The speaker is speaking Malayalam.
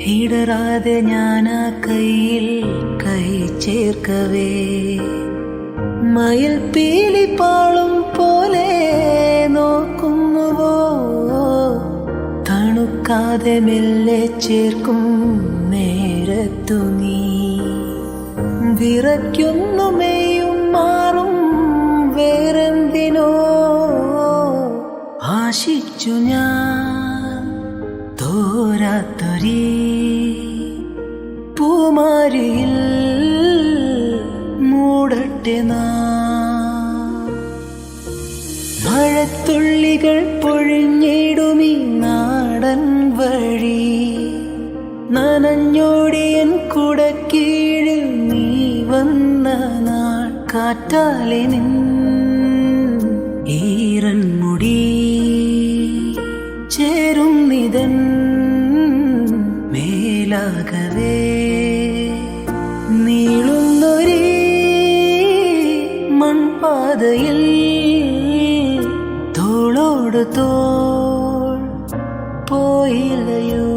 ഇടറാതെ ഞാനാ കയ്യിൽ കൈ ചേർക്കവേ മയിൽ പീലി പാളും പോലെ നോക്കുന്നുവോ തണുക്കാതെ മെല്ലെ ചേർക്കും നേരത്തു നീ വിറയ്ക്കുന്നു മെയ്യും മാറും വേറെന്തിനോ ആശിച്ചു ഞാൻ തോരാത്തൊരീ പൂമാരിയിൽ മൂടട്ടെ മഴത്തുള്ളികൾ പൊഴിഞ്ഞിടുമീ നാടൻ വഴി നനഞ്ഞോടിയൻ കുടക്കീഴിൽ നീ വന്ന നാൾ കാറ്റാലെ നിൻ ഈറൻ മുടി ചേരുന്നിതൻ മേലാകവേ നീളുന്നൊരേ മൺപാതയിൽ തോളോട് തോൾ പോയില്ലയോ.